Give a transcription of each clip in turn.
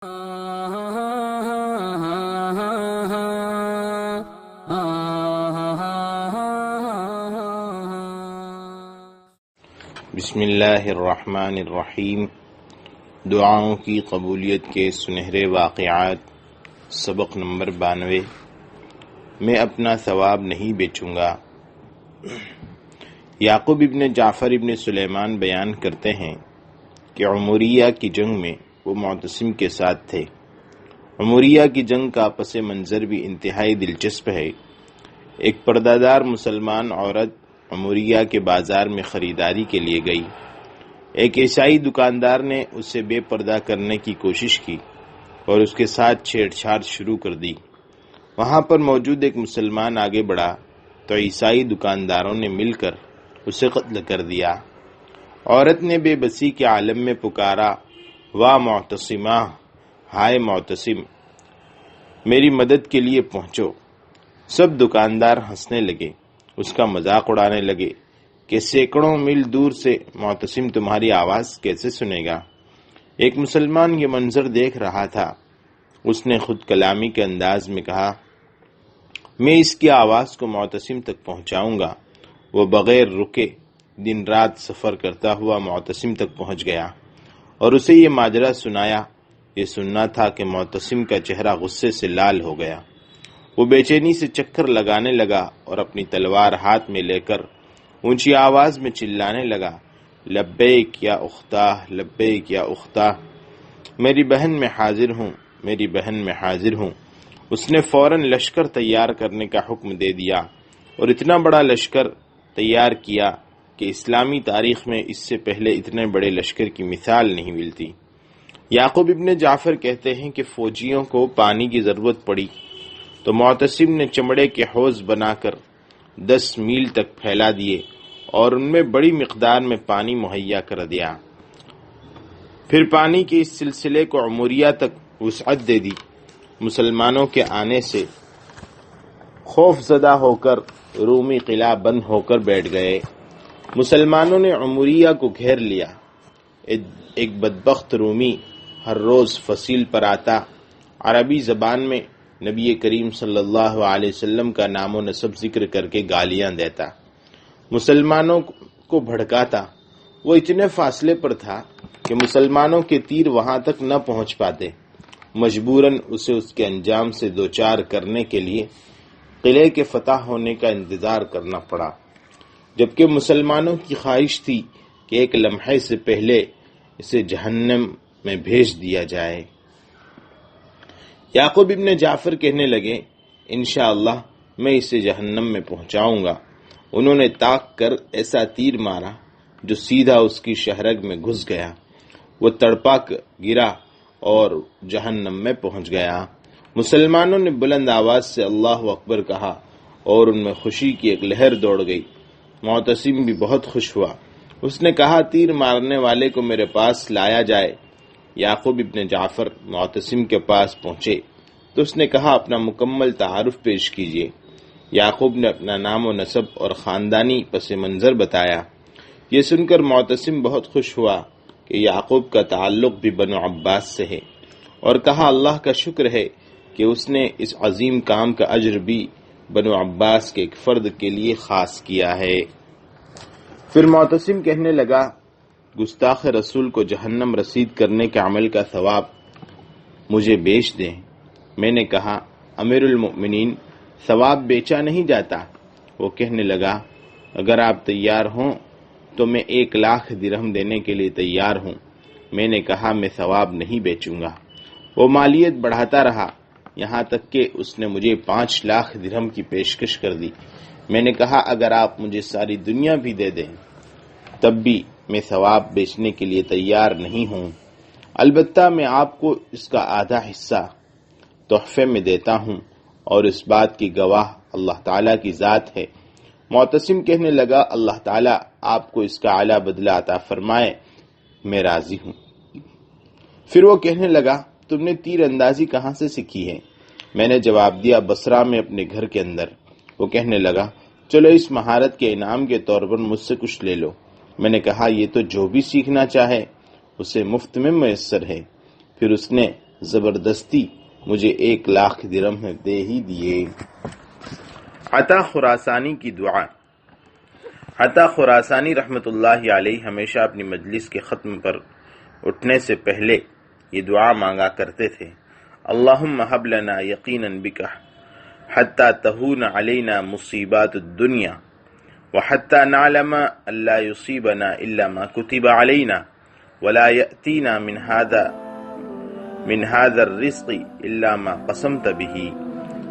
بسم اللہ الرحمن الرحیم۔ دعاؤں کی قبولیت کے سنہرے واقعات، سبق نمبر 92۔ میں اپنا ثواب نہیں بیچوں گا۔ یعقوب ابن جعفر ابن سلیمان بیان کرتے ہیں کہ عموریہ کی جنگ میں وہ معتصم کے ساتھ تھے۔ عموریہ کی جنگ کا پس منظر بھی انتہائی دلچسپ ہے۔ ایک پردہ دار مسلمان عورت عموریہ کے بازار میں خریداری کے لیے گئی۔ ایک عیسائی دکاندار نے اسے بے پردہ کرنے کی کوشش کی اور اس کے ساتھ چھیڑ چھاڑ شروع کر دی۔ وہاں پر موجود ایک مسلمان آگے بڑھا تو عیسائی دکانداروں نے مل کر اسے قتل کر دیا۔ عورت نے بے بسی کے عالم میں پکارا، واہ معتصمہ، ہائے معتصم، میری مدد کے لیے پہنچو۔ سب دکاندار ہنسنے لگے، اس کا مذاق اڑانے لگے کہ سینکڑوں میل دور سے معتصم تمہاری آواز کیسے سنے گا۔ ایک مسلمان یہ منظر دیکھ رہا تھا۔ اس نے خود کلامی کے انداز میں کہا، میں اس کی آواز کو معتصم تک پہنچاؤں گا۔ وہ بغیر رکے دن رات سفر کرتا ہوا معتصم تک پہنچ گیا اور اسے یہ ماجرا سنایا۔ یہ سننا تھا کہ معتصم کا چہرہ غصے سے لال ہو گیا۔ وہ بے چینی سے چکر لگانے لگا اور اپنی تلوار ہاتھ میں لے کر اونچی آواز میں چلانے لگا، لبیک یا اختہ، لبیک یا اختہ، میری بہن میں حاضر ہوں، میری بہن میں حاضر ہوں۔ اس نے فوراً لشکر تیار کرنے کا حکم دے دیا اور اتنا بڑا لشکر تیار کیا کہ اسلامی تاریخ میں اس سے پہلے اتنے بڑے لشکر کی مثال نہیں ملتی۔ یعقوب ابن جعفر کہتے ہیں کہ فوجیوں کو پانی کی ضرورت پڑی تو معتصم نے چمڑے کے حوض بنا کر 10 میل تک پھیلا دیے اور ان میں بڑی مقدار میں پانی مہیا کر دیا۔ پھر پانی کے اس سلسلے کو عموریہ تک وسعت دے دی۔ مسلمانوں کے آنے سے خوف زدہ ہو کر رومی قلعہ بند ہو کر بیٹھ گئے۔ مسلمانوں نے عموریہ کو گھیر لیا۔ ایک بدبخت رومی ہر روز فصیل پر آتا، عربی زبان میں نبی کریم صلی اللہ علیہ وسلم کا نام و نسب ذکر کر کے گالیاں دیتا، مسلمانوں کو بھڑکاتا۔ وہ اتنے فاصلے پر تھا کہ مسلمانوں کے تیر وہاں تک نہ پہنچ پاتے۔ مجبوراً اسے اس کے انجام سے دوچار کرنے کے لیے قلعے کے فتح ہونے کا انتظار کرنا پڑا، جبکہ مسلمانوں کی خواہش تھی کہ ایک لمحے سے پہلے اسے جہنم میں بھیج دیا جائے۔ یعقوب ابن جعفر کہنے لگے، انشاءاللہ میں اسے جہنم میں پہنچاؤں گا۔ انہوں نے تاک کر ایسا تیر مارا جو سیدھا اس کی شہرگ میں گھس گیا۔ وہ تڑپا گرا اور جہنم میں پہنچ گیا۔ مسلمانوں نے بلند آواز سے اللہ اکبر کہا اور ان میں خوشی کی ایک لہر دوڑ گئی۔ معتصم بھی بہت خوش ہوا۔ اس نے کہا، تیر مارنے والے کو میرے پاس لایا جائے۔ یعقوب ابن جعفر معتصم کے پاس پہنچے تو اس نے کہا، اپنا مکمل تعارف پیش کیجیے۔ یعقوب نے اپنا نام و نسب اور خاندانی پس منظر بتایا۔ یہ سن کر معتصم بہت خوش ہوا کہ یعقوب کا تعلق بھی بنو عباس سے ہے، اور کہا، اللہ کا شکر ہے کہ اس نے اس عظیم کام کا اجر بھی بنو عباس کے ایک فرد کے لیے خاص کیا ہے۔ پھر معتصم کہنے لگا، گستاخ رسول کو جہنم رسید کرنے کے عمل کا ثواب مجھے بیچ دیں۔ میں نے کہا، امیر المؤمنین، ثواب بیچا نہیں جاتا۔ وہ کہنے لگا، اگر آپ تیار ہوں تو میں 1,00,000 درہم دینے کے لیے تیار ہوں۔ میں نے کہا، میں ثواب نہیں بیچوں گا۔ وہ مالیت بڑھاتا رہا یہاں تک کہ اس نے مجھے 5,00,000 درہم کی پیشکش کر دی۔ میں نے کہا، اگر آپ مجھے ساری دنیا بھی دے دیں تب بھی میں ثواب بیچنے کے لیے تیار نہیں ہوں، البتہ میں آپ کو اس کا آدھا حصہ تحفے میں دیتا ہوں، اور اس بات کی گواہ اللہ تعالیٰ کی ذات ہے۔ معتصم کہنے لگا، اللہ تعالیٰ آپ کو اس کا اعلیٰ بدلہ عطا فرمائے، میں راضی ہوں۔ پھر وہ کہنے لگا، تم نے تیر اندازی کہاں سے سیکھی ہے؟ میں نے جواب دیا، بصرہ میں اپنے گھر کے اندر۔ وہ کہنے لگا، چلو اس مہارت کے انعام کے طور پر مجھ سے کچھ لے لو۔ میں نے کہا، یہ تو جو بھی سیکھنا چاہے اسے مفت میں میسر ہے۔ پھر اس نے زبردستی مجھے 1,00,000 درہم دے ہی دیے۔ عطا خراسانی کی دعا۔ عطا خراسانی رحمۃ اللہ علیہ ہمیشہ اپنی مجلس کے ختم پر اٹھنے سے پہلے یہ دعا مانگا کرتے تھے: اللہم ہب لنا یقینا بک حتی تہون علینا مصیبات الدنیا وحتی نعلم ان لا یصیبنا الا ما کتب علینا ولا یأتینا من هذا الرزق الا ما قسمت به۔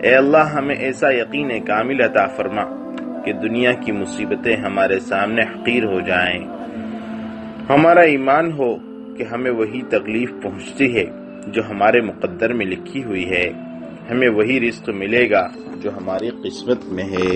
اے اللہ ہمیں ایسا یقین کامل عطا فرما کہ دنیا کی مصیبتیں ہمارے سامنے حقیر ہو جائیں، ہمارا ایمان ہو کہ ہمیں وہی تکلیف پہنچتی ہے جو ہمارے مقدر میں لکھی ہوئی ہے، ہمیں وہی رزق ملے گا جو ہماری قسمت میں ہے۔